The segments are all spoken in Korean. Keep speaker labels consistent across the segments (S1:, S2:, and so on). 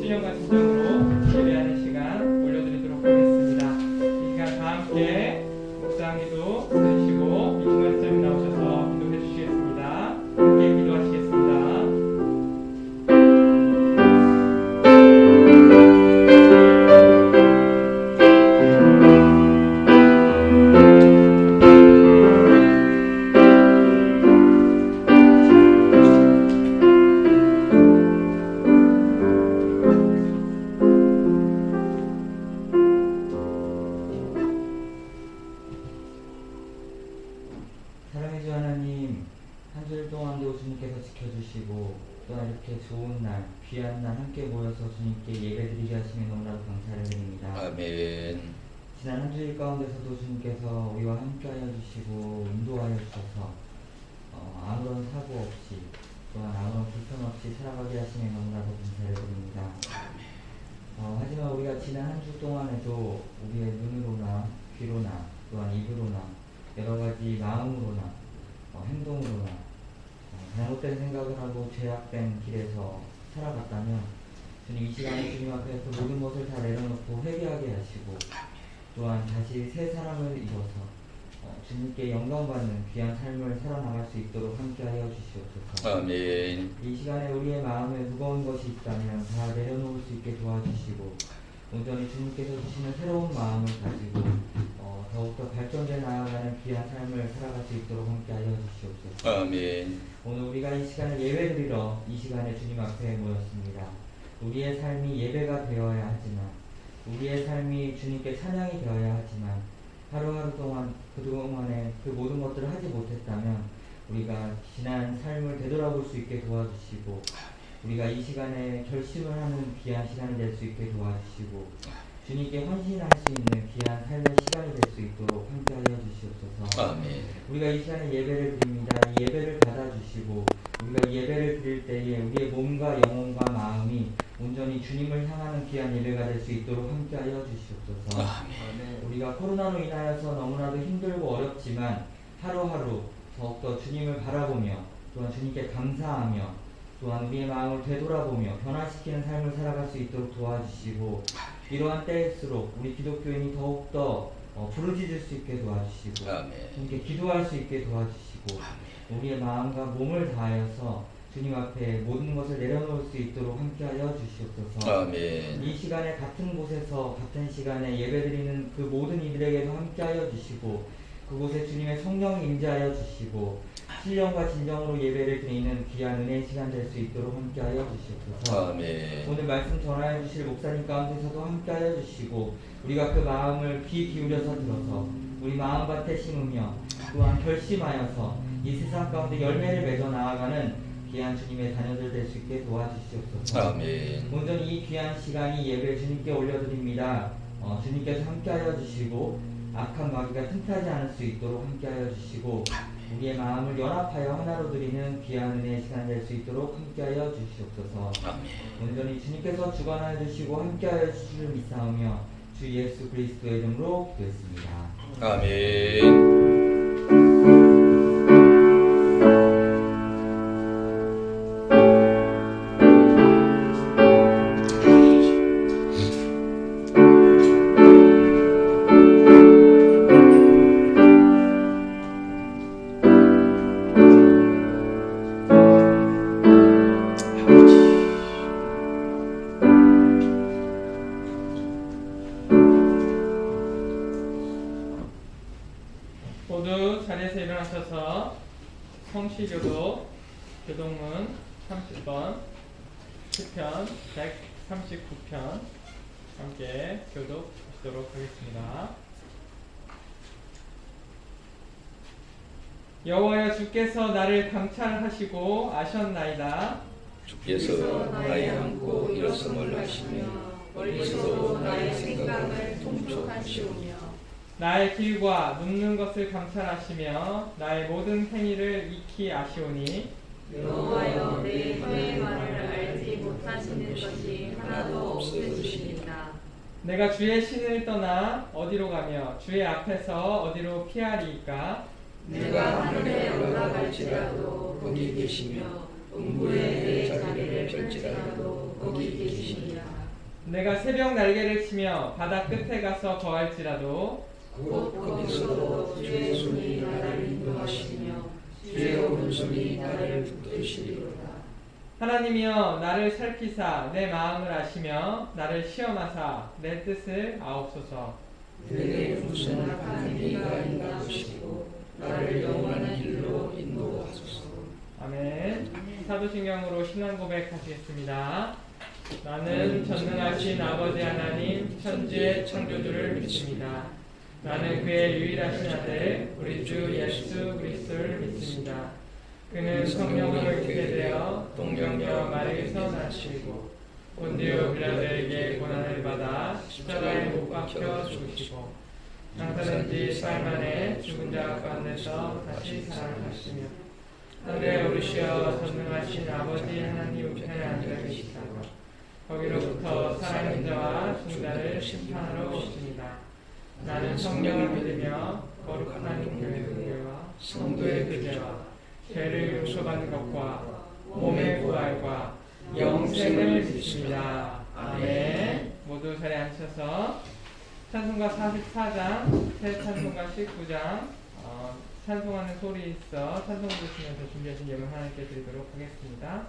S1: 신령과 진정으로 예배하는 시간 올려드리도록 하겠습니다. 이 시간 다 함께 묵상기도 드시고 이 중간쯤 나오셔서 기도해 주시겠습니다. 함께 기도하시겠습니다.
S2: 사랑의 주 하나님, 한 주일 동안도 주님께서 지켜주시고 또한 이렇게 좋은 날, 귀한 날 함께 모여서 주님께 예배드리게 하시면 너무나도 감사를 드립니다.
S3: 아멘.
S2: 지난 한 주일 가운데서도 주님께서 우리와 함께하여 주시고 인도하여 주셔서 아무런 사고 없이 또한 아무런 불편 없이 살아가게 하시면 너무나도 감사를 드립니다. 하지만 우리가 지난 한 주 동안에도 우리의 눈으로나 귀로나 또한 입으로나 여러 가지 마음으로나 행동으로나 잘못된 생각을 하고 죄악된 길에서 살아갔다면 주님 이 시간에 주님 앞에서 모든 것을 다 내려놓고 회개하게 하시고 또한 다시 새 사람을 입어서 주님께 영광받는 귀한 삶을 살아나갈 수 있도록 함께하여 주시옵소서.
S3: 아멘.
S2: 이 시간에 우리의 마음에 무거운 것이 있다면 다 내려놓을 수 있게 도와주시고 온전히 주님께서 주시는 새로운 마음을 가지고 더욱더 발전돼 나아가는 귀한 삶을 살아갈 수 있도록 함께하여 주시옵소서.
S3: 아멘.
S2: 오늘 우리가 이 시간을 예배드리러 이 시간에 주님 앞에 모였습니다. 우리의 삶이 예배가 되어야 하지만 우리의 삶이 주님께 찬양이 되어야 하지만 하루하루 동안 그동안에 그 모든 것들을 하지 못했다면 우리가 지난 삶을 되돌아볼 수 있게 도와주시고 우리가 이 시간에 결심을 하는 귀한 시간이 될 수 있게 도와주시고 주님께 헌신할 수 있는 귀한 삶의 시간이 될 수 있도록 함께하여 주시옵소서.
S3: 아멘.
S2: 우리가 이 시간에 예배를 드립니다. 이 예배를 받아주시고 우리가 예배를 드릴 때에 우리의 몸과 영혼과 마음이 온전히 주님을 향하는 귀한 예배가 될 수 있도록 함께하여 주시옵소서.
S3: 아멘.
S2: 우리가 코로나로 인하여서 너무나도 힘들고 어렵지만 하루하루 더욱더 주님을 바라보며 또한 주님께 감사하며 또한 우리의 마음을 되돌아보며 변화시키는 삶을 살아갈 수 있도록 도와주시고 이러한 때일수록 우리 기독교인이 더욱더 부르짖을 수 있게 도와주시고
S3: 아멘.
S2: 주님께 기도할 수 있게 도와주시고 우리의 마음과 몸을 다하여서 주님 앞에 모든 것을 내려놓을 수 있도록 함께하여 주시옵소서.
S3: 아멘.
S2: 이 시간에 같은 곳에서 같은 시간에 예배드리는 그 모든 이들에게도 함께하여 주시고 그곳에 주님의 성령이 임재하여 주시고 신령과 진정으로 예배를 드리는 귀한 은혜의 시간 될 수 있도록 함께하여 주시옵소서.
S3: 아멘.
S2: 오늘 말씀 전하여 주실 목사님 가운데서도 함께하여 주시고 우리가 그 마음을 귀 기울여서 들어서 우리 마음밭에 심으며 또한 결심하여서 이 세상 가운데 열매를 맺어 나아가는 귀한 주님의 자녀들 될 수 있게 도와주시옵소서.
S3: 아멘.
S2: 온전히 이 귀한 시간이 예배 주님께 올려드립니다. 주님께서 함께하여 주시고 악한 마귀가 틈타지 않을 수 있도록 함께하여 주시고 우리의 마음을 연합하여 하나로 드리는 귀한 은혜의 시간 될 수 있도록 함께하여 주시옵소서.
S3: 아멘.
S2: 온전히 주님께서 주관하여 주시고 함께하여 주시를 믿사오며 주 예수 그리스도의 이름으로 기도했습니다.
S3: 아멘.
S1: 모두 자리에서 일어나셔서 성시교도 교동문 30번 시편 139편 함께 교독하시도록 하겠습니다. 여호와여 주께서 나를 감찰하시고 아셨나이다.
S3: 주께서 나의 안고 일어섬을 하시며 멀리서도 나의 생각을 통촉하시오며
S1: 나의 길과 눕는 것을 감찰하시며 나의 모든 행위를 익히 아시오니
S4: 여호와여 내 혀의 말을 알지 못하시는 것이 하나도 없으시니라.
S1: 내가 주의 신을 떠나 어디로 가며 주의 앞에서 어디로 피하리이까.
S4: 내가 하늘에 올라갈지라도 거기 계시며 음부에 내 자리를 펼지라도 거기 계시니
S1: 내가 새벽 날개를 치며 바다 끝에 가서 거할지라도
S3: 곧 거기서도 주의 손이 나를 인도하시며 주의 오른손이 나를 붙드시리로다.
S1: 하나님이여 나를 살피사 내 마음을 아시며 나를 시험하사 내 뜻을 아옵소서.
S3: 내게 무슨 악한 이가 있나 보시고 나를 영원한 길로 인도하소서.
S1: 아멘. 사도신경으로 신앙 고백하시겠습니다. 나는 전능하신 아버지 하나님 천지의 창조주를 믿습니다. 나는 그의 유일하신 아들 우리 주 예수 그리스도를 믿습니다. 그는 성령으로 잉태되어 동정녀 마리에서 나시고 본디오 빌라도에게 고난을 받아 십자가에 못 박혀 죽으시고 장사된 지 사흘 만에 죽은 자 가운데서 다시 살아나시며 하늘에 오르시어 전능하신 아버지 하나님 우편에 앉아 계시다가 거기로부터 살아있는 자와 죽은 자를 심판하러 오십니다. 나는 성령을 믿으며 거룩한 하나님 교회와 성도의 교제와 죄를 용서받는 것과 몸의 부활과 영생을 믿습니다. 아멘. 모두 자리에 앉으셔서 찬송가 44장, 새 찬송가 19장 찬송하는 소리 있어 찬송 부르시면서 준비하신 예물 하나님께 드리도록 하겠습니다.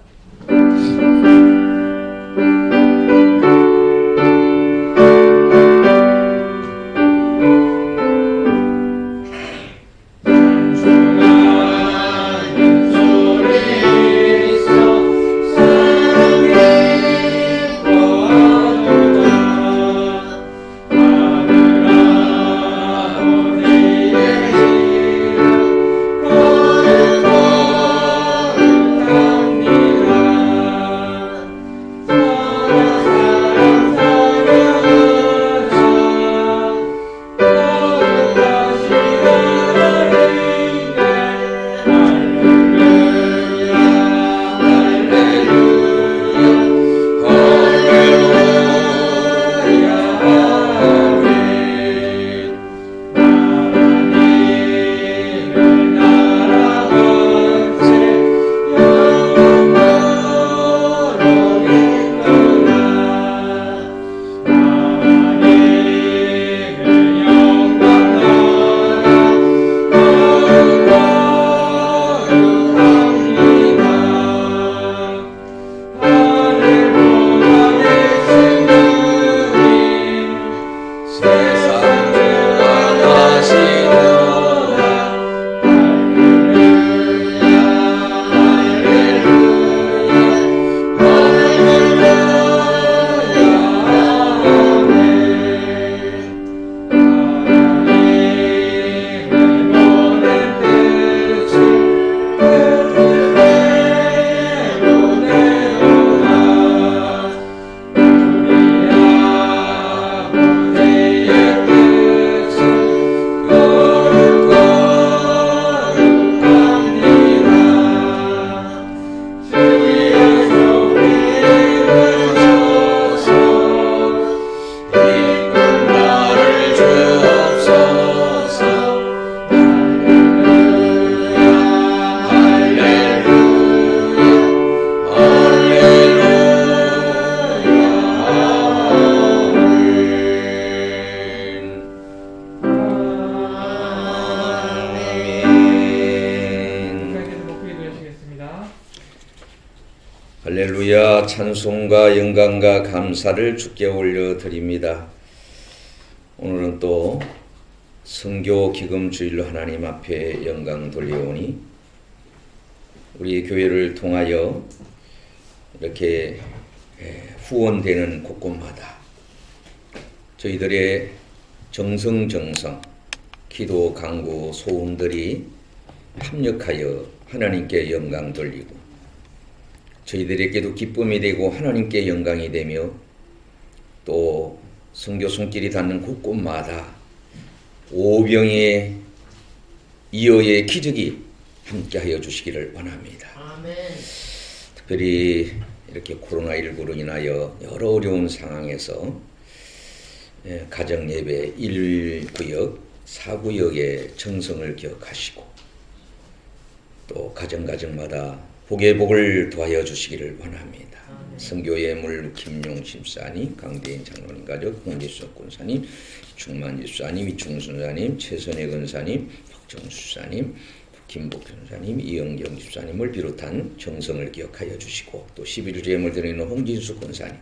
S3: 할렐루야. 찬송과 영광과 감사를 주께 올려드립니다. 오늘은 또 선교 기금 주일로 하나님 앞에 영광 돌려오니 우리 교회를 통하여 이렇게 후원되는 곳곳마다 저희들의 정성정성 기도 강구 소원들이 합력하여 하나님께 영광 돌리고 저희들에게도 기쁨이 되고 하나님께 영광이 되며 또 선교 손길이 닿는 곳곳마다 오병의 이어의 기적이 함께하여 주시기를 원합니다.
S4: 아멘.
S3: 특별히 이렇게 코로나19로 인하여 여러 어려운 상황에서 가정예배 1구역, 4구역의 정성을 기억하시고 또 가정가정마다 복의 복을 더하여 주시기를 원합니다.
S4: 아멘.
S3: 선교예물 김용 집사님, 강대인 장로님 가족, 홍지수 권사님, 충만 집사님, 이충순 사님, 최선혜 권사님, 박정수 사님, 김복 권사님, 이영경 집사님을 비롯한 정성을 기억하여 주시고 또 11조 예물 드리는 홍진수 권사님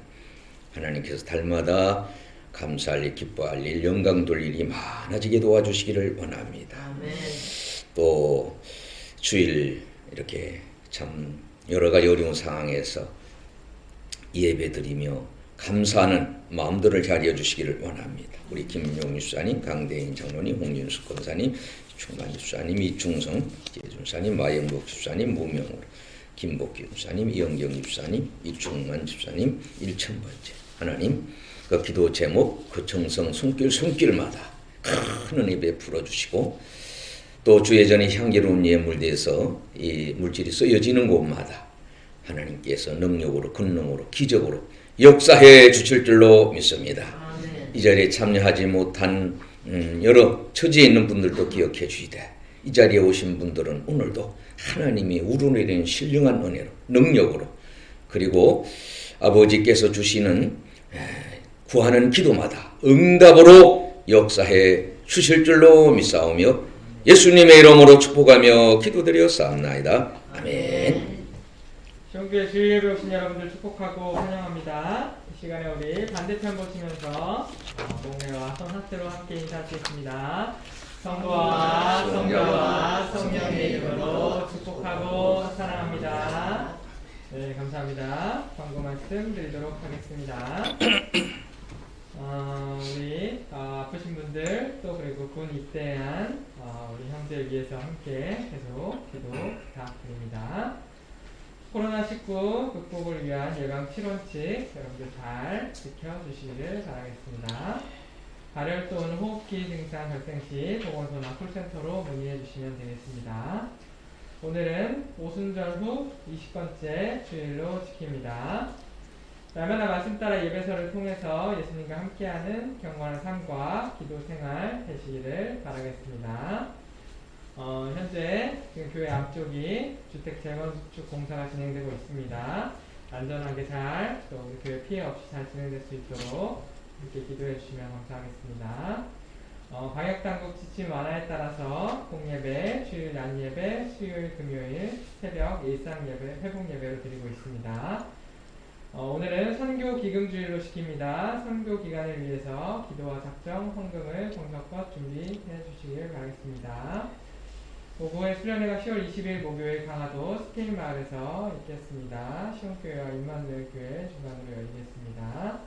S3: 하나님께서 달마다 감사할 일, 기뻐할 일, 영광 돌 일이 많아지게 도와주시기를 원합니다. 또 주일 이렇게 참 여러 가지 어려운 상황에서 예배드리며 감사하는 마음들을 자리해 주시기를 원합니다. 우리 김용희 수사님, 강대인 장로님, 홍윤숙 권사님, 충만 집사님, 이충성, 재준사님, 마영복 집사님, 무명으로 김복기 집사님, 이영경 집사님, 이충만 집사님, 1000번째 하나님 그 기도 제목, 그 정성 손길마다 큰 은혜 베풀어 주시고 또 주예전에 향기로운 예물대에서 이 물질이 쓰여지는 곳마다 하나님께서 능력으로, 권능으로, 기적으로 역사해 주실 줄로 믿습니다. 이 자리에 참여하지 못한 여러 처지에 있는 분들도 기억해 주시되 이 자리에 오신 분들은 오늘도 하나님이 우러내리는 신령한 은혜로, 능력으로 그리고 아버지께서 주시는 구하는 기도마다 응답으로 역사해 주실 줄로 믿사오며 예수님의 이름으로 축복하며 기도드렸사옵나이다. 아멘.
S1: 시온교회 주일예배 오신 여러분들 축복하고 환영합니다. 이 시간에 우리 반대편 보시면서 목례와 손하트로 함께 인사드리겠습니다. 성부와 성자와 성령의 이름으로 축복하고 사랑합니다. 네, 감사합니다. 광고 말씀 드리도록 하겠습니다. 우리 아프신 분들 또 그리고 군 입대한 우리 형제를 위해서 함께 계속 기도 부탁드립니다. 코로나19 극복을 위한 예방 7원칙 여러분들 잘 지켜주시기를 바라겠습니다. 발열 또는 호흡기 증상 발생 시 보건소나 콜센터로 문의해 주시면 되겠습니다. 오늘은 오순절 후 20번째 주일로 지킵니다. 날마다 말씀 따라 예배서를 통해서 예수님과 함께하는 경건한 삶과 기도 생활 되시기를 바라겠습니다. 현재 지금 교회 앞쪽이 주택 재건축 공사가 진행되고 있습니다. 안전하게 잘, 또 우리 교회 피해 없이 잘 진행될 수 있도록 이렇게 기도해 주시면 감사하겠습니다. 방역당국 지침 완화에 따라서 공예배, 주일 낮예배, 수요일 금요일 새벽 일상예배, 회복예배로 드리고 있습니다. 오늘은 선교 기금주일로 시킵니다. 선교 기간을 위해서 기도와 작정, 헌금을 정성껏 준비해 주시길 바라겠습니다. 오후에 수련회가 10월 20일 목요일 강화도 스페인 마을에서 있겠습니다. 시온교회와 임마누엘 교회 주관으로 열리겠습니다.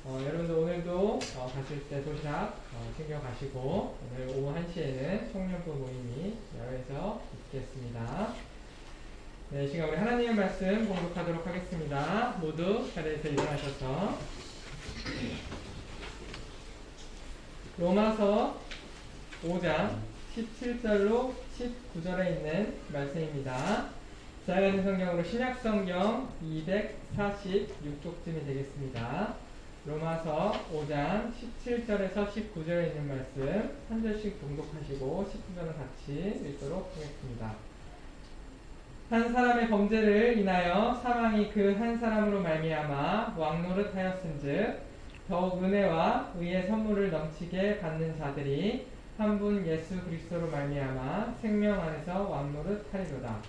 S1: 여러분들 오늘도 가실 때 도시락 챙겨 가시고 오늘 오후 1시에는 청년부 모임이 야외에서 있겠습니다. 네, 이 시간 우리 하나님의 말씀 공독하도록 하겠습니다. 모두 자리에서 일어나셔서 로마서 5장 17절로 19절에 있는 말씀입니다. 제가 가진 성경으로 신약성경 246쪽쯤이 되겠습니다. 로마서 5장 17절에서 19절에 있는 말씀 한 절씩 봉독하시고 19절은 같이 읽도록 하겠습니다. 한 사람의 범죄를 인하여 사망이 그 한 사람으로 말미암아 왕노릇하였은즉 더욱 은혜와 의의 선물을 넘치게 받는 자들이 한 분 예수 그리스도로 말미암아 생명 안에서 왕노릇하리로다.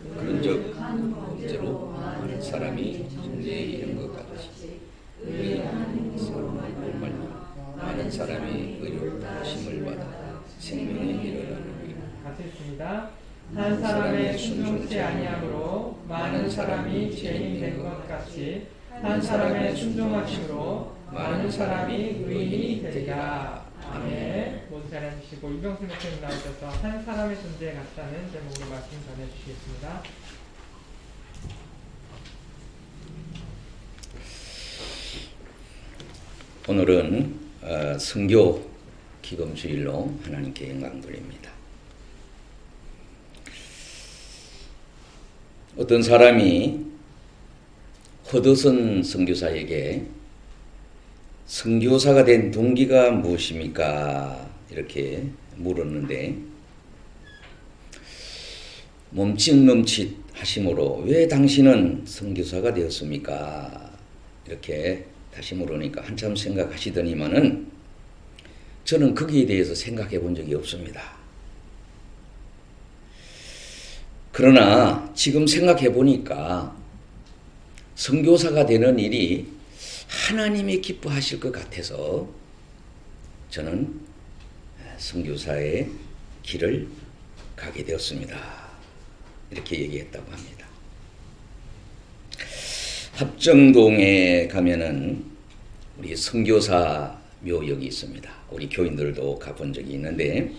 S3: 그런즉 범죄로 많은 사람이 존재에 이른 것 같이 의한 서로 말미암아 많은 사람이 의롭다심을 받아 생명에 이르느니라.
S1: 같이 읽습니다. 한 사람의 순종치 아니함으로 많은 사람이 죄인 된 것 같이 한 사람의 순종하심으로 많은 사람이 의인이 되리라. 아멘. 모두 잘 앉으시고 이병수 목사님 나오셔서 한 사람의 존재에 같다는 제목으로 말씀 전해주시겠습니다.
S3: 오늘은 선교 기금주일로 하나님께 영광 돌립니다. 어떤 사람이 허드슨 선교사에게 선교사가 된 동기가 무엇입니까? 이렇게 물었는데 몸짓 넘칫 하심으로 왜 당신은 선교사가 되었습니까? 이렇게 다시 물으니까 한참 생각하시더니만은 저는 거기에 대해서 생각해 본 적이 없습니다. 그러나 지금 생각해 보니까 선교사가 되는 일이 하나님이 기뻐하실 것 같아서 저는 선교사의 길을 가게 되었습니다. 이렇게 얘기했다고 합니다. 합정동에 가면은 우리 선교사 묘역이 있습니다. 우리 교인들도 가본 적이 있는데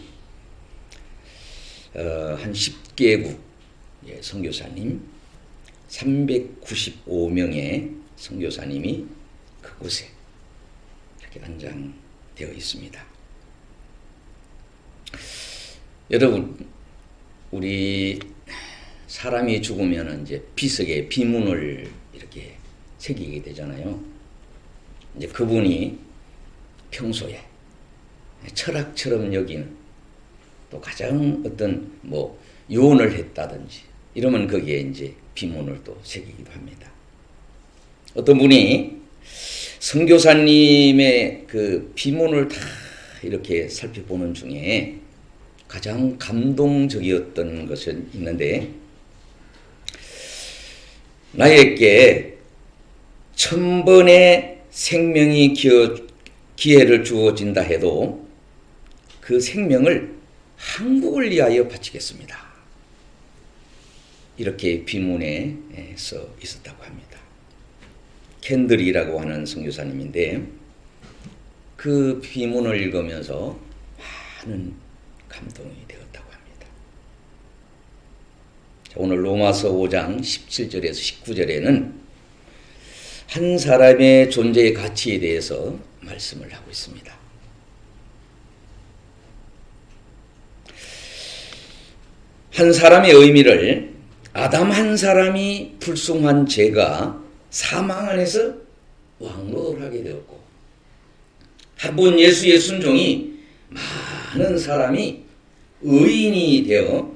S3: 한 10개국 선교사님 395명의 선교사님이 그곳에 이렇게 안장되어 있습니다. 여러분, 우리 사람이 죽으면 이제 비석에 비문을 이렇게 새기게 되잖아요. 이제 그분이 평소에 철학처럼 여기는 또 가장 어떤 뭐 요원을 했다든지 이러면 거기에 이제 비문을 또 새기기도 합니다. 어떤 분이 선교사님의 그 비문을 다 이렇게 살펴보는 중에 가장 감동적이었던 것은 있는데, 나에게 1000번의 생명이 기회를 주어진다 해도 그 생명을 한국을 위하여 바치겠습니다. 이렇게 비문에 써 있었다고 합니다. 캔들이라고 하는 선교사님인데 그 비문을 읽으면서 많은 감동이 되었다고 합니다. 자, 오늘 로마서 5장 17절에서 19절에는 한 사람의 존재의 가치에 대해서 말씀을 하고 있습니다. 한 사람의 의미를 아담 한 사람이 불순한 죄가 사망 안에서 왕노하게 되었고, 한 번 예수의 순종이 많은 사람이 의인이 되어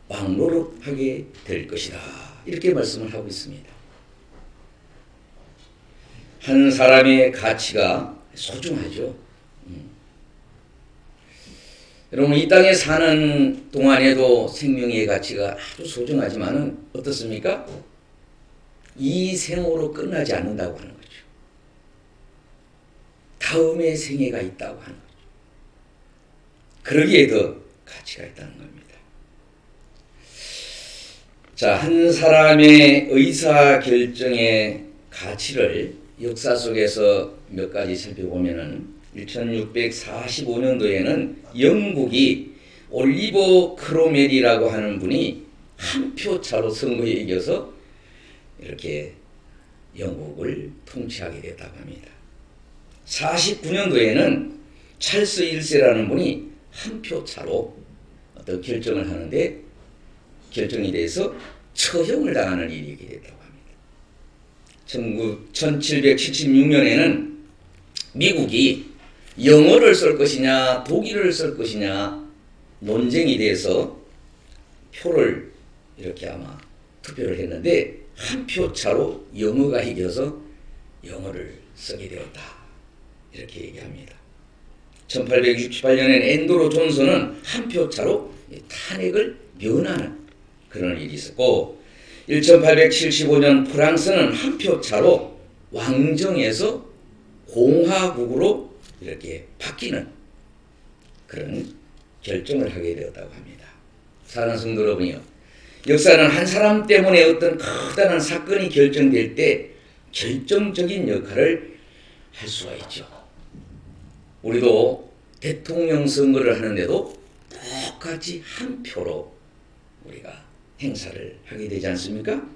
S3: 왕노릇하게 될 것이다. 이렇게 말씀을 하고 있습니다. 한 사람의 가치가 소중하죠. 여러분, 이 땅에 사는 동안에도 생명의 가치가 아주 소중하지만은 어떻습니까? 이 생으로 끝나지 않는다고 하는 거죠. 다음의 생애가 있다고 하는 거죠. 그러기에 더 가치가 있다는 겁니다. 자, 한 사람의 의사결정의 가치를 역사 속에서 몇 가지 살펴보면은 1645년도에는 영국이 올리버 크로멜이라고 하는 분이 한 표 차로 선거에 이겨서 이렇게 영국을 통치하게 됐다고 합니다. 49년도에는 찰스 1세라는 분이 한 표 차로 어떤 결정을 하는데 결정이 돼서 처형을 당하는 일이 있게 됐다고 합니다. 1776년에는 미국이 영어를 쓸 것이냐 독일어를 쓸 것이냐 논쟁이 돼서 표를 이렇게 아마 투표를 했는데 한 표 차로 영어가 이겨서 영어를 쓰게 되었다. 이렇게 얘기합니다. 1868년엔 앤드루 존슨은 한 표 차로 탄핵을 면하는 그런 일이 있었고, 1875년 프랑스는 한 표 차로 왕정에서 공화국으로 이렇게 바뀌는 그런 결정을 하게 되었다고 합니다. 사랑하는 성도 여러분이요, 역사는 한 사람 때문에 어떤 커다란 사건이 결정될 때 결정적인 역할을 할 수가 있죠. 우리도 대통령 선거를 하는데도 똑같이 한 표로 우리가 행사를 하게 되지 않습니까?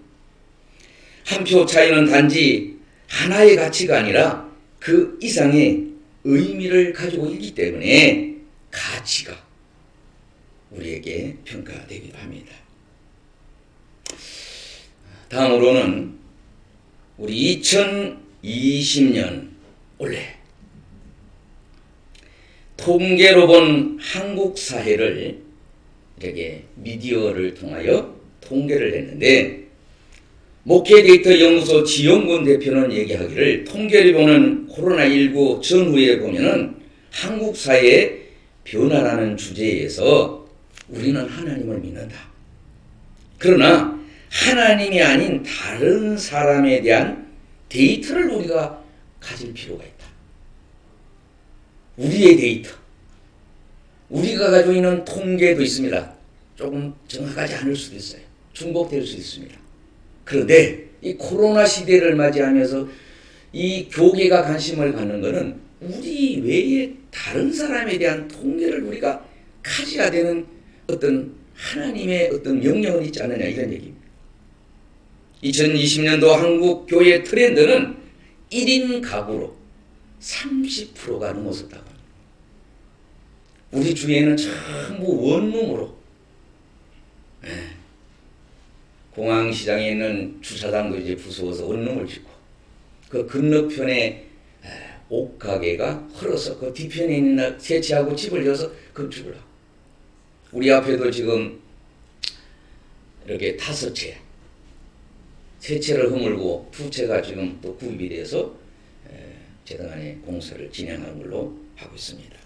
S3: 한 표 차이는 단지 하나의 가치가 아니라 그 이상의 의미를 가지고 있기 때문에 가치가 우리에게 평가되기도 합니다. 다음으로는 우리 2020년 올해 통계로 본 한국 사회를 이렇게 미디어를 통하여 통계를 냈는데 목회 데이터 연구소 지영군 대표는 얘기하기를 통계를 보는 코로나19 전후에 보면은 한국 사회의 변화라는 주제에서 우리는 하나님을 믿는다. 그러나 하나님이 아닌 다른 사람에 대한 데이터를 우리가 가질 필요가 있다. 우리의 데이터, 우리가 가지고 있는 통계도 있습니다. 조금 정확하지 않을 수도 있어요. 중복될 수 있습니다. 그런데 이 코로나 시대를 맞이하면서 이 교계가 관심을 갖는 것은 우리 외에 다른 사람에 대한 통계를 우리가 가져야 되는 어떤 하나님의 어떤 명령은 있지 않느냐 이런 얘기입니다. 2020년도 한국 교회 트렌드는 1인 가구로 30%가 넘어섰다고 합니다. 우리 주위에는 전부 원룸으로 공항시장에 있는 주차장도 이제 부수어서 원룸을 짓고 그 건너편에 옷가게가 헐어서 그 뒤편에 있는 세채하고 집을 지어서 건축을 하고 우리 앞에도 지금 이렇게 5채 세 채를 허물고 2채가 지금 또 구입이 돼서 재단안에 공사를 진행하는 걸로 하고 있습니다.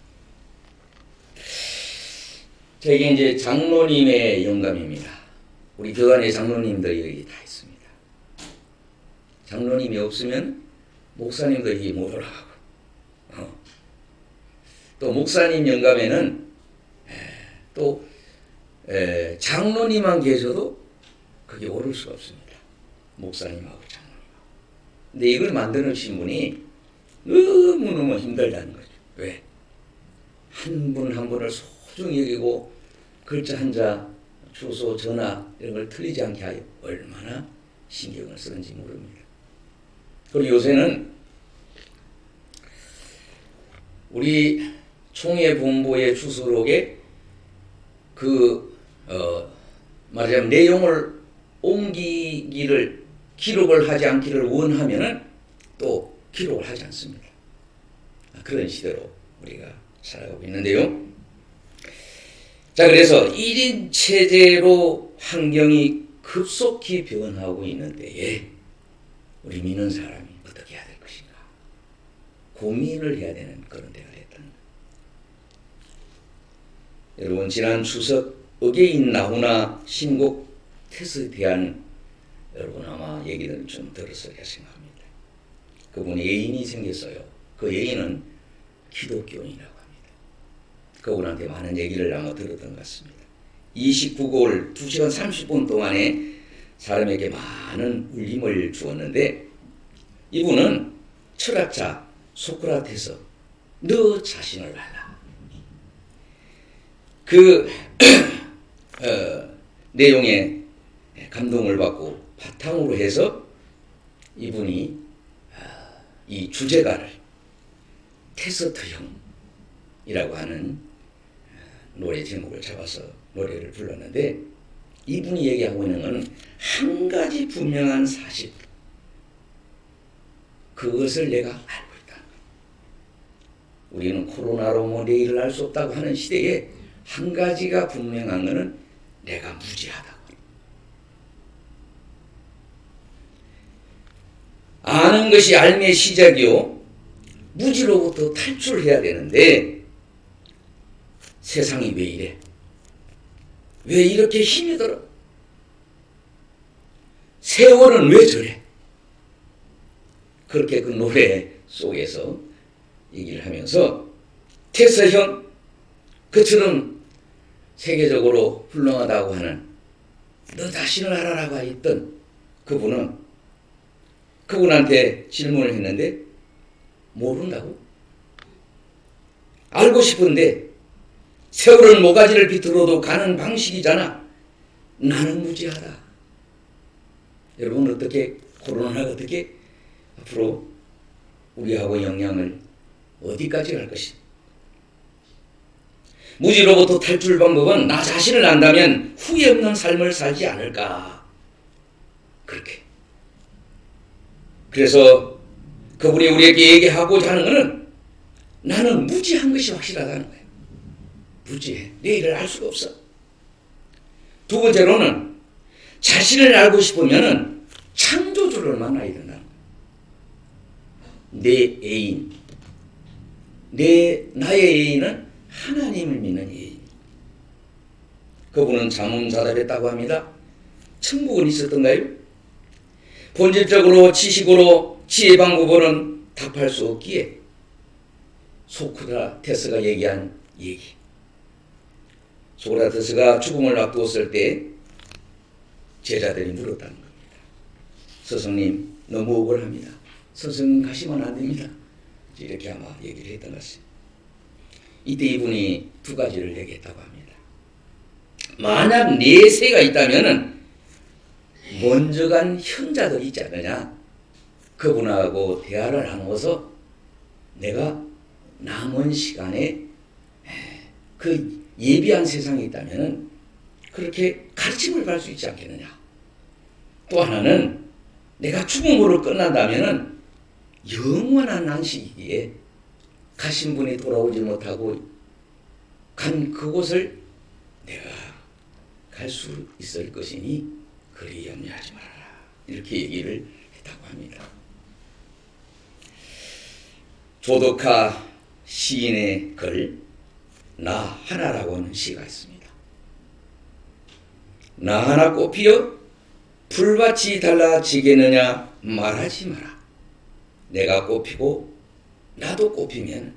S3: 자, 이게 이제 장로님의 영감입니다. 우리 교단의 장로님들이 여기 다 있습니다. 장로님이 없으면 목사님들이 못 올라가고 또 목사님 영감에는 또 장로님만 계셔도 그게 오를 수가 없습니다. 목사님하고 장로님하고. 근데 이걸 만드신 분이 너무너무 힘들다는 거죠. 왜? 한 분 한 분을 소중히 여기고 글자 한자, 주소, 전화 이런 걸 틀리지 않게 하여 얼마나 신경을 쓰는지 모릅니다. 그리고 요새는 우리 총회본부의 주소록에 말하자면 내용을 옮기기를 기록을 하지 않기를 원하면은 또 기록을 하지 않습니다. 그런 시대로 우리가 살아가고 있는데요. 자, 그래서 1인 체제로 환경이 급속히 변하고 있는 때에 우리 믿는 사람이 어떻게 해야 될 것인가 고민을 해야 되는 그런 때가 됐다는 거예요. 여러분 지난 추석 어게인 나훈아 신곡 테스에 대한 여러분 아마 얘기를 좀 들었으리라 생각합니다. 그분이 애인이 생겼어요. 그 애인은 기독교인이라고 합니다. 그분한테 많은 얘기를 아마 들었던 것 같습니다. 29곡을 2시간 30분 동안에 사람에게 많은 울림을 주었는데 이분은 철학자 소크라테스 너 자신을 알라. 그 내용에 감동을 받고 바탕으로 해서 이분이 이 주제가를 테스트형이라고 하는 노래 제목을 잡아서 노래를 불렀는데 이분이 얘기하고 있는 것은 한 가지 분명한 사실 그것을 내가 알고 있다. 우리는 코로나로 뭐 내일을 알 수 없다고 하는 시대에 한 가지가 분명한 것은 내가 무지하다고. 아는 것이 알미의 시작이요. 무지로부터 탈출해야 되는데 세상이 왜 이래? 왜 이렇게 힘이 들어? 세월은 왜 저래? 그렇게 그 노래 속에서 얘기를 하면서 테스형 그처럼 세계적으로 훌륭하다고 하는 너 자신을 알아라고 했던 그분한테 질문을 했는데 모른다고? 알고 싶은데 세월은 모가지를 비틀어도 가는 방식이잖아. 나는 무지하다. 여러분 어떻게 코로나가 어떻게 앞으로 우리하고 영향을 어디까지 갈 것이? 무지로부터 탈출 방법은 나 자신을 안다면 후회 없는 삶을 살지 않을까. 그렇게. 그래서 그분이 우리에게 얘기하고자 하는 것은 나는 무지한 것이 확실하다는 거예요. 무지해. 내일을 알 수가 없어. 두 번째로는 자신을 알고 싶으면은 창조주를 만나야 된다. 내 애인, 나의 애인은 하나님을 믿는 애인. 그분은 자문자답했다고 합니다. 천국은 있었던가요? 본질적으로 지식으로 지혜 방법으로는 답할 수 없기에 소크라테스가 얘기한 얘기. 소크라테스가 죽음을 앞두었을 때 제자들이 물었다는 겁니다. 스승님, 너무 억울합니다. 스승님 가시면 안 됩니다. 이렇게 아마 얘기를 했던 것 같습니다. 이때 이분이 두 가지를 얘기했다고 합니다. 만약 내세가 있다면은 먼저 간 형자들 있지 않느냐? 그분하고 대화를 나누어서 내가 남은 시간에 그 예비한 세상이 있다면은 그렇게 가르침을 받을 수 있지 않겠느냐? 또 하나는 내가 죽음으로 끝난다면은 영원한 안식이기에 가신 분이 돌아오지 못하고 간 그곳을 내가 갈 수 있을 것이니 그리 염려하지 말아라. 이렇게 얘기를 했다고 합니다. 조덕하 시인의 글 나 하나라고 하는 시가 있습니다. 나 하나 꽃피어 풀밭이 달라지겠느냐 말하지 마라. 내가 꽃피고 나도 꽃피면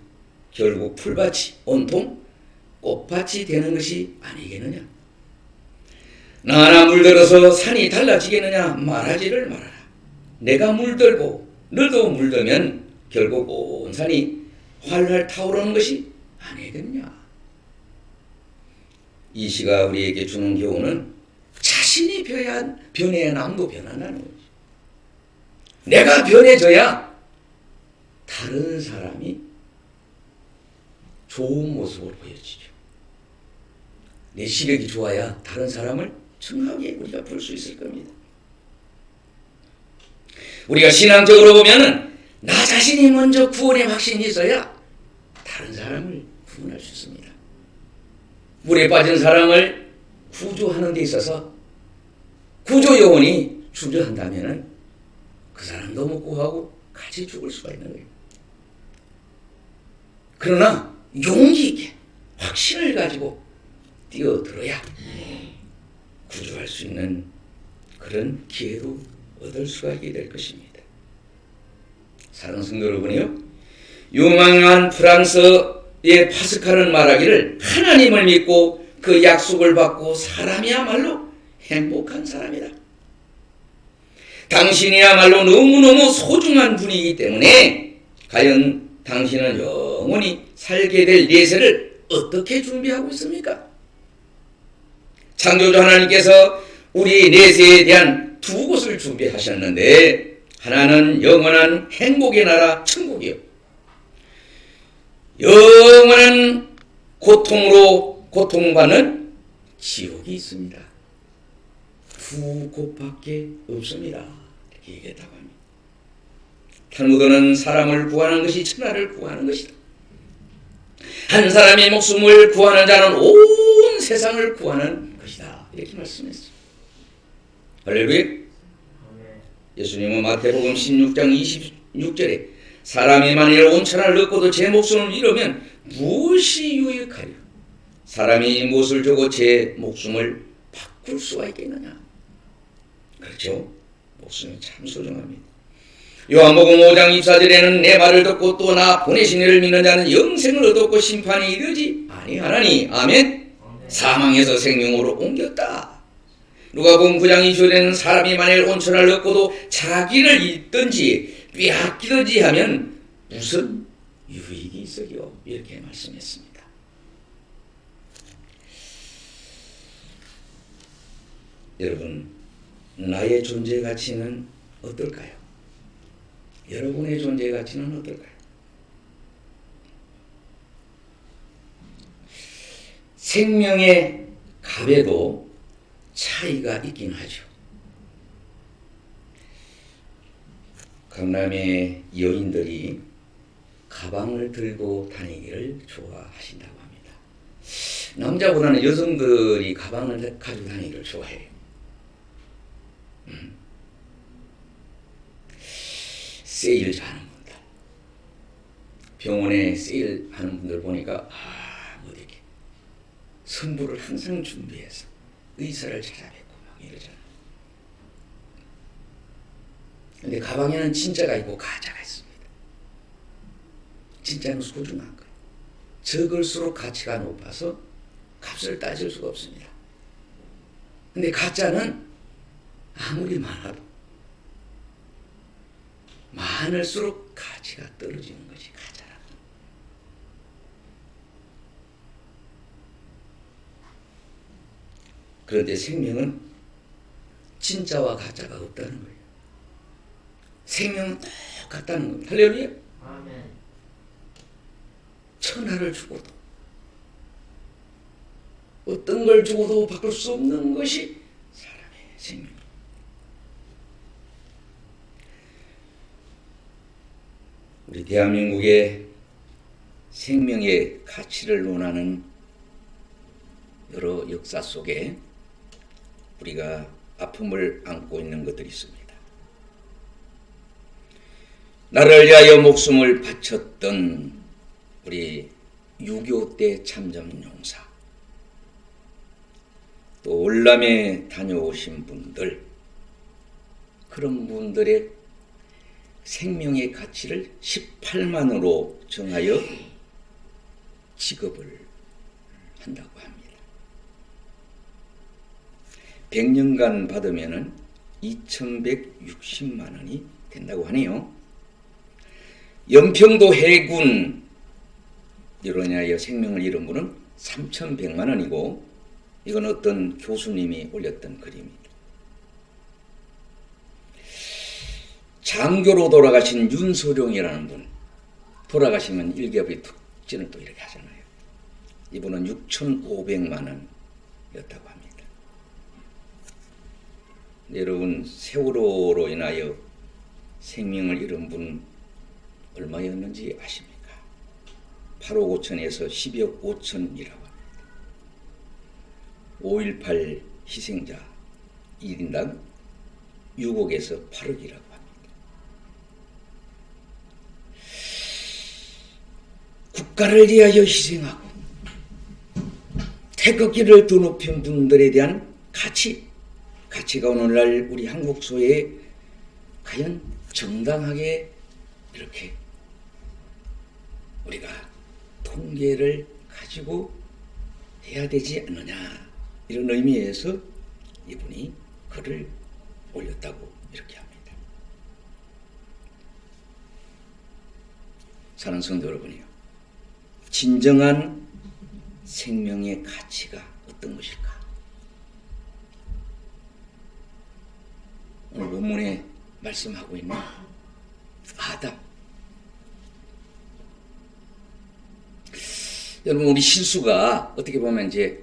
S3: 결국 풀밭이 온통 꽃밭이 되는 것이 아니겠느냐. 나 하나 물들어서 산이 달라지겠느냐 말하지를 말아라. 내가 물들고 너도 물들면 결국 온 산이 활활 타오르는 것이 아니겠느냐. 이 시가 우리에게 주는 교훈은 자신이 변해야 남도 변한다는 거죠. 내가 변해져야 다른 사람이 좋은 모습으로 보여지죠. 내 시력이 좋아야 다른 사람을 정확하게 우리가 볼 수 있을 겁니다. 우리가 신앙적으로 보면은 나 자신이 먼저 구원의 확신이 있어야 다른 사람을 구원할 수 있습니다. 물에 빠진 사람을 구조하는 데 있어서 구조 요원이 주저한다면은 그 사람도 못 구하고 같이 죽을 수가 있는 거예요. 그러나 용기 있게 확신을 가지고 뛰어들어야 구조할 수 있는 그런 기회도 얻을 수가 있게 될 것입니다. 사랑하는 성도 여러분이요, 유명한 프랑스의 파스칼은 말하기를 하나님을 믿고 그 약속을 받고 사람이야말로 행복한 사람이다. 당신이야말로 너무너무 소중한 분이기 때문에 과연 당신은 영원히 살게 될 내세를 어떻게 준비하고 있습니까? 창조주 하나님께서 우리 내세에 대한 두 곳을 준비하셨는데 하나는 영원한 행복의 나라 천국이요, 영원한 고통으로 고통받는 지옥이 있습니다. 두 곳밖에 없습니다. 이렇게 얘기했다고 합니다. 탈무드는 사람을 구하는 것이 천하를 구하는 것이다. 한 사람의 목숨을 구하는 자는 온 세상을 구하는 것이다. 이렇게 말씀했습니다. 할렐루야. 예수님은 마태복음 16장 26절에 사람이 만일 온 천하를 얻고도 제 목숨을 잃으면 무엇이 유익하리요? 사람이 무엇을 주고 제 목숨을 바꿀 수가 있겠느냐? 그렇죠? 목숨이 참 소중합니다. 요한복음 5장 24절에는 내 말을 듣고 또 나 보내신 이를 믿는 자는 영생을 얻었고 심판이 이르지 아니하나니 아멘. 사망에서 생명으로 옮겼다. 누가복음 9장 20절에는 사람이 만일 온 천하를 얻고도 자기를 잃든지 빼앗기든지 하면 무슨 유익이 있어요? 이렇게 말씀했습니다. 여러분, 나의 존재 가치는 어떨까요? 여러분의 존재 가치는 어떨까요? 생명의 값에도 차이가 있긴 하죠. 강남의 여인들이 가방을 들고 다니기를 좋아하신다고 합니다. 남자보다는 여성들이 가방을 가지고 다니기를 좋아해요. 세일 하는 분들, 병원에 세일 하는 분들 보니까 뭐 이렇게 선물을 항상 준비해서 의사를 찾아뵙고 막 이러잖아. 근데 가방에는 진짜가 있고 가짜가 있습니다. 진짜는 소중한 거예요. 적을수록 가치가 높아서 값을 따질 수가 없습니다. 근데 가짜는 아무리 많아도 많을수록 가치가 떨어지는 것이 가짜라. 그런데 생명은 진짜와 가짜가 없다는 거예요. 생명은 똑같다는 겁니다. 할렐루야.
S2: 아멘.
S3: 천하를 주고도 어떤 걸 주고도 바꿀 수 없는 것이 사람의 생명. 우리 대한민국의 생명의 가치를 논하는 여러 역사 속에 우리가 아픔을 안고 있는 것들이 있습니다. 나를 위하여 목숨을 바쳤던 우리 6.25 때 참전용사, 또 월남에 다녀오신 분들, 그런 분들의 생명의 가치를 18만으로 정하여 지급을 한다고 합니다. 100년간 받으면은 2,160만 원이 된다고 하네요. 연평도 해군 이로인하여 생명을 잃은 분은 3,100만 원이고, 이건 어떤 교수님이 올렸던 글입니다. 장교로 돌아가신 윤소룡이라는 분, 돌아가시면 일개업의 특진을 또 이렇게 하잖아요. 이분은 6,500만 원이었다고 합니다. 여러분, 세월호로 인하여 생명을 잃은 분 얼마였는지 아십니까? 8억 5천에서 12억 5천이라고 합니다. 5.18 희생자 1인당 6억에서 8억이라고 합니다. 국가를 위하여 희생하고 태극기를 드높인 분들에 대한 가치가 오늘날 우리 한국 사회에 과연 정당하게 이렇게 우리가 통계를 가지고 해야 되지 않느냐, 이런 의미에서 이분이 글을 올렸다고 이렇게 합니다. 사랑하는 성도 여러분이요, 진정한 생명의 가치가 어떤 것일까? 오늘 본문에 말씀하고 있는 아담. 여러분, 우리 실수가 어떻게 보면 이제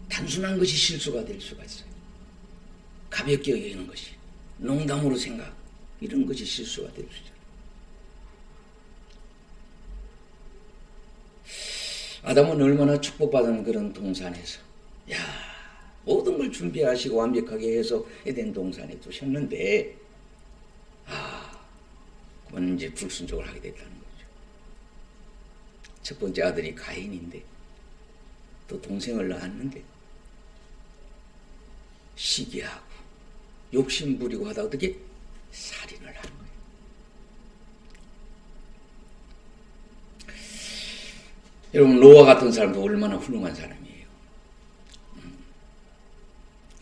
S3: 단순한 것이 실수가 될 수가 있어요. 가볍게 여기는 것이, 농담으로 생각, 이런 것이 실수가 될 수 있어요. 아담은 얼마나 축복받은 그런 동산에서, 모든 걸 준비하시고 완벽하게 해서 에덴 동산에 두셨는데, 그건 이제 불순종을 하게 됐다는 거죠. 첫 번째 아들이 가인인데, 또 동생을 낳았는데, 시기하고 욕심 부리고 하다 어떻게 살인을 한 거예요. 여러분, 노아 같은 사람도 얼마나 훌륭한 사람이에요.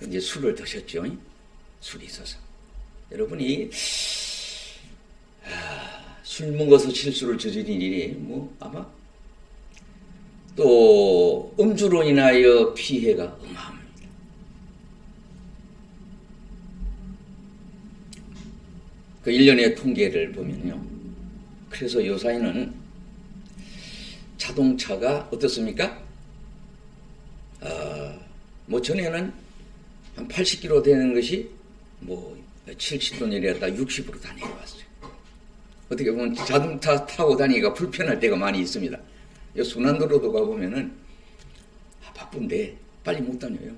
S3: 이제 술을 드셨죠? 술이 있어서. 여러분이 술 먹어서 실수를 저지른 일이 아마 또 음주로 인하여 피해가 어마어마합니다. 그 1년의 통계를 보면요, 그래서 요사이는 자동차가 어떻습니까? 전에는 한 80km 되는 것이 70도 내렸다 60으로 다녀왔어요. 어떻게 보면 자동차 타고 다니기가 불편할 때가 많이 있습니다. 순환도로도 가보면은 바쁜데 빨리 못 다녀요.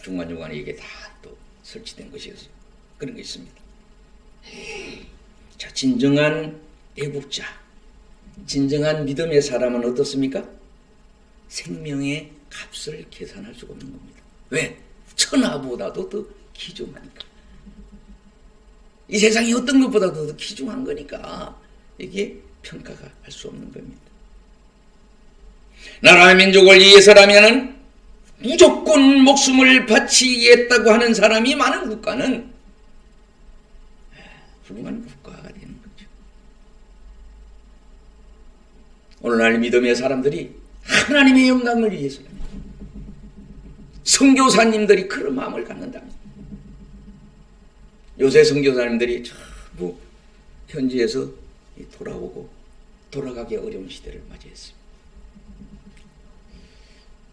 S3: 중간중간에 이게 다 또 설치된 것이었어요. 그런 게 있습니다. 자, 진정한 애국자, 진정한 믿음의 사람은 어떻습니까? 생명의 값을 계산할 수가 없는 겁니다. 왜? 천하보다도 더 귀중하니까. 이 세상이 어떤 것보다도 더 귀중한 거니까 이게 평가가 할 수 없는 겁니다. 나라와 민족을 위해서라면은 무조건 목숨을 바치겠다고 하는 사람이 많은 국가는 훌륭한 국가가 되는 거죠. 오늘날 믿음의 사람들이 하나님의 영광을 위해서라면 선교사님들이 그런 마음을 갖는다면 요새 선교사님들이 전부 현지에서 돌아오고 돌아가기 어려운 시대를 맞이했습니다.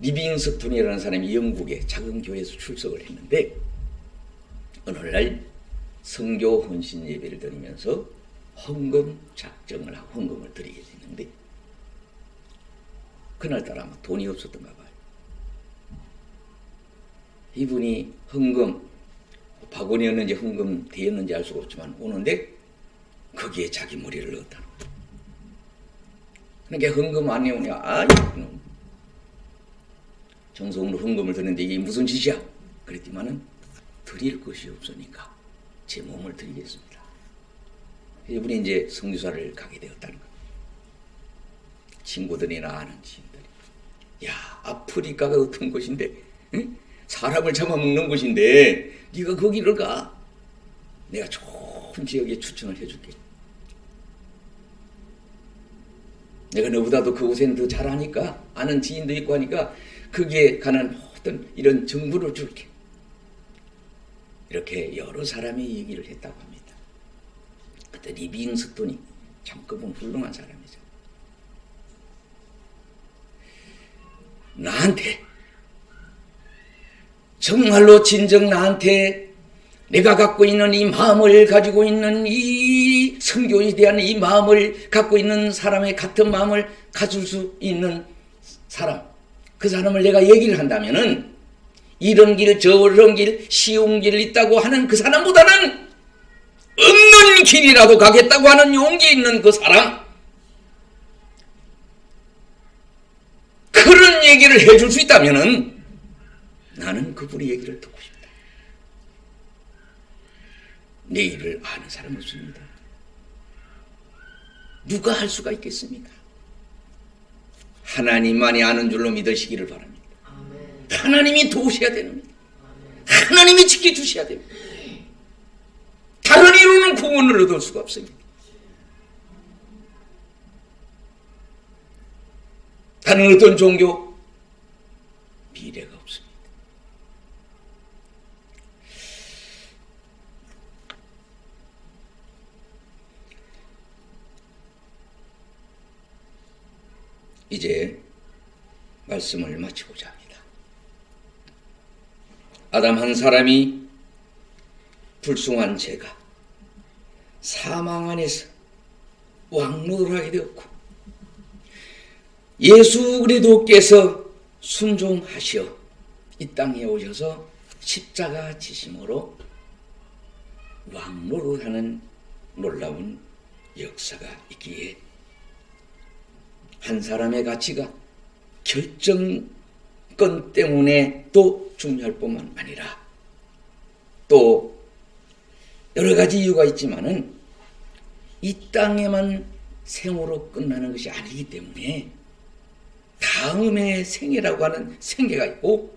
S3: 리빙스톤이라는 사람이 영국의 작은 교회에서 출석을 했는데 어느 날 선교 헌신 예배를 드리면서 헌금 작정을 하고 헌금을 드리게 됐는데 그날따라 아마 돈이 없었던가 봐요. 이분이 헌금 박원이었는지 헌금 대였는지 알 수가 없지만 오는데 거기에 자기 머리를 넣었다는 거예요. 그러니까 헌금 안 내오냐? 아, 이놈. 정성으로 헌금을 드렸는데 이게 무슨 짓이야? 그랬지만은 드릴 것이 없으니까 제 몸을 드리겠습니다. 이분이 이제 선교사를 가게 되었다는 거예요. 친구들이나 아는 지인들이 야, 아프리카가 어떤 곳인데 응? 사람을 잡아먹는 곳인데 네가 거기를 가? 내가 좋은 지역에 추천을 해줄게. 내가 너보다도 그곳에는 더 잘하니까 아는 지인도 있고 하니까 거기에 가는 모든 이런 정보를 줄게. 이렇게 여러 사람이 얘기를 했다고 합니다. 그때 리빙스톤이 참 그분 훌륭한 사람이죠. 나한테 정말로 진정 나한테 내가 갖고 있는 이 마음을 가지고 있는 이 선교에 대한 이 마음을 갖고 있는 사람의 같은 마음을 가질 수 있는 사람, 그 사람을 내가 얘기를 한다면은 이런 길 저런 길 쉬운 길 있다고 하는 그 사람보다는 없는 길이라도 가겠다고 하는 용기 있는 그 사람, 그런 얘기를 해줄 수 있다면은 나는 그분의 얘기를 듣고 싶다. 내 일을 아는 사람 없습니다. 누가 할 수가 있겠습니까? 하나님만이 아는 줄로 믿으시기를 바랍니다. 하나님이 도우셔야 됩니다. 하나님이 지켜주셔야 됩니다. 다른 이유로는 구원을 얻을 수가 없습니다. 다른 어떤 종교 미래가 없습니다. 이제 말씀을 마치고자 합니다. 아담 한 사람이 불순한 죄가 사망 안에서 왕노를 하게 되었고 예수 그리스도께서 순종하시어 이 땅에 오셔서 십자가 지심으로 왕노를 하는 놀라운 역사가 있기에 한 사람의 가치가 결정권 때문에 또 중요할 뿐만 아니라 또 여러 가지 이유가 있지만은 이 땅에만 생으로 끝나는 것이 아니기 때문에 다음의 생애라고 하는 생애가 있고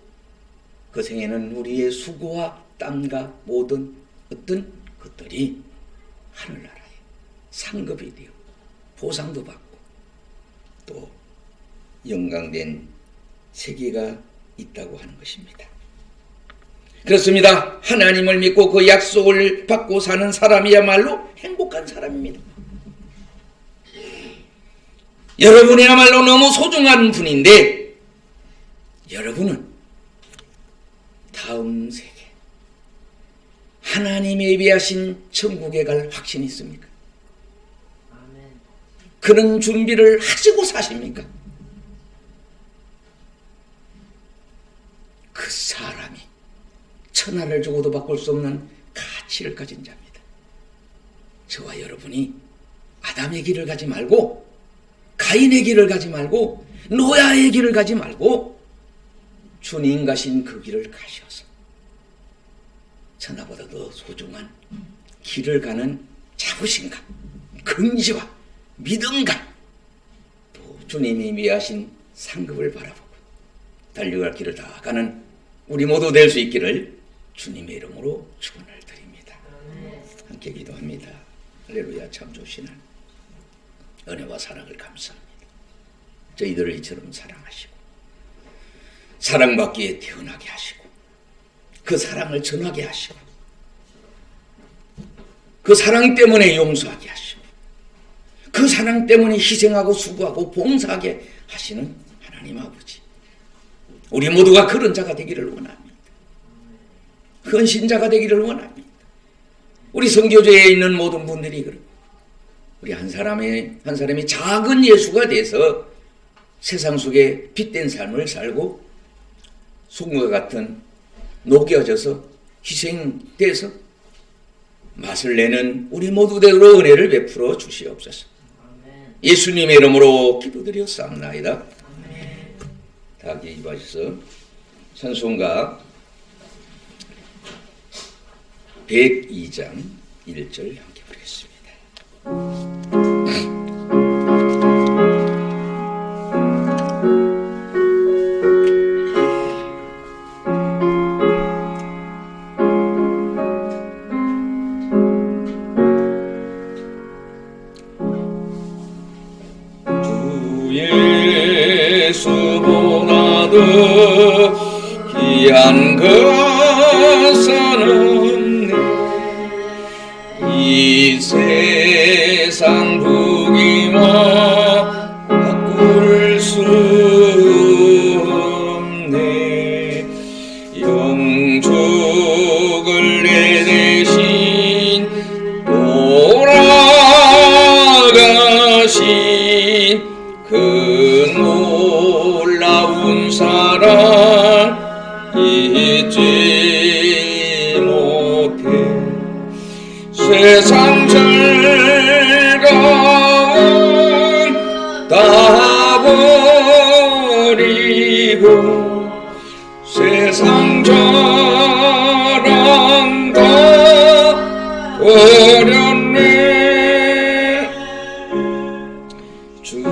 S3: 그 생애는 우리의 수고와 땀과 모든 어떤 것들이 하늘나라에 상급이 되어 보상도 받고 또 영광된 세계가 있다고 하는 것입니다. 그렇습니다. 하나님을 믿고 그 약속을 받고 사는 사람이야말로 행복한 사람입니다. 여러분이야말로 너무 소중한 분인데 여러분은 다음 세계 하나님이 예비하신 천국에 갈 확신이 있습니까? 그런 준비를 하시고 사십니까? 그 사람이 천하를 주고도 바꿀 수 없는 가치 가치를 가진 자입니다. 저와 여러분이 아담의 길을 가지 말고 가인의 길을 가지 말고 노아의 길을 가지 말고 주님 가신 그 길을 가셔서 천하보다 더 소중한 길을 가는 자부심과 긍지와 믿음과 또 주님이 위하신 상급을 바라보고 달려갈 길을 다 가는 우리 모두 될 수 있기를 주님의 이름으로 축원을 드립니다. 함께 기도합니다. 할렐루야. 참 좋으신 하나님, 은혜와 사랑을 감사합니다. 저희들을 이처럼 사랑하시고 사랑받기에 태어나게 하시고 그 사랑을 전하게 하시고 그 사랑 때문에 용서하게 하시고 그 사랑 때문에 희생하고 수고하고 봉사하게 하시는 하나님 아버지, 우리 모두가 그런 자가 되기를 원합니다. 헌신자가 되기를 원합니다. 우리 선교제에 있는 모든 분들이 그렇고 우리 한 사람이 작은 예수가 돼서 세상 속에 빛된 삶을 살고 송과 같은 녹여져서 희생돼서 맛을 내는 우리 모두대로 은혜를 베풀어 주시옵소서. 예수님의 이름으로 기도드렸사옵나이다. 다 기도하셔서 찬송가 102장 1절 함께 부르겠습니다. 예수보다도 귀한 것은 없네. 이 세상 부귀와 바꿀 수 없네. 영축을 내 대신 돌아가신 그 놀라운 사랑 잊지 못해. 세상 즐거움 다 버리고 세상 자랑 다 버렸네. 주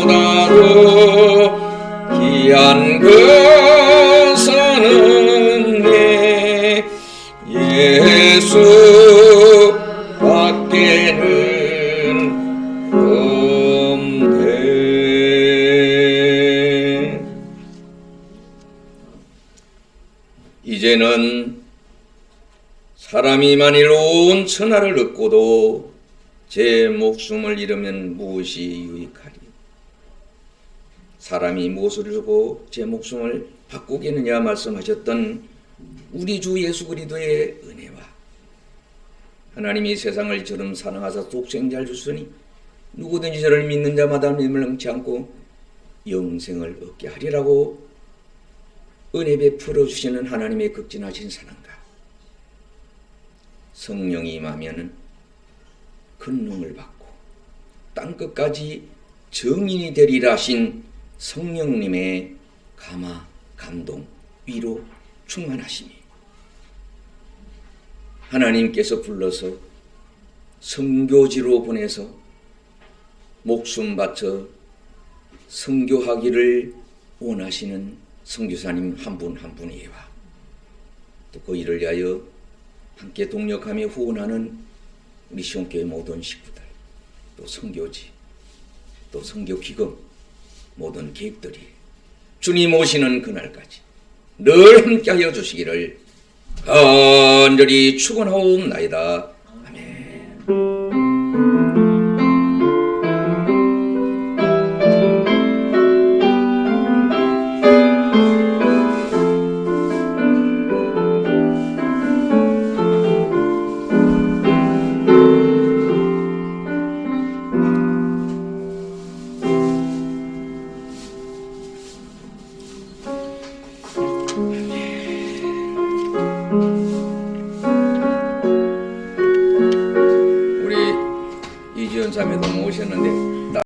S3: 예수보다도 귀한 것은 없네. 예수 밖에는 없네. 이제는 사람이 만일 온 천하를 얻고도 제 목숨을 잃으면 무엇이 유익하리? 사람이 무엇을 잃고 제 목숨을 바꾸겠느냐 말씀하셨던 우리 주 예수 그리스도의 은혜와 하나님이 세상을 이처럼 사랑하사 독생자를 주시니 누구든지 저를 믿는 자마다 멸망치 않고 영생을 얻게 하리라고 은혜 베풀어 주시는 하나님의 극진하신 사랑과 성령이 임하면은 권능을 받고 땅끝까지 정인이 되리라 하신 성령님의 감화, 감동, 위로, 충만하심이 하나님께서 불러서 선교지로 보내서 목숨 바쳐 선교하기를 원하시는 선교사님 한 분 한 분이와 또 그 일을 위하여 함께 동력하며 후원하는 우리 시온교회 모든 식구들, 또 선교지, 또 선교기금 모든 계획들이 주님 오시는 그날까지 늘 함께하여 주시기를 간절히 축원하옵나이다.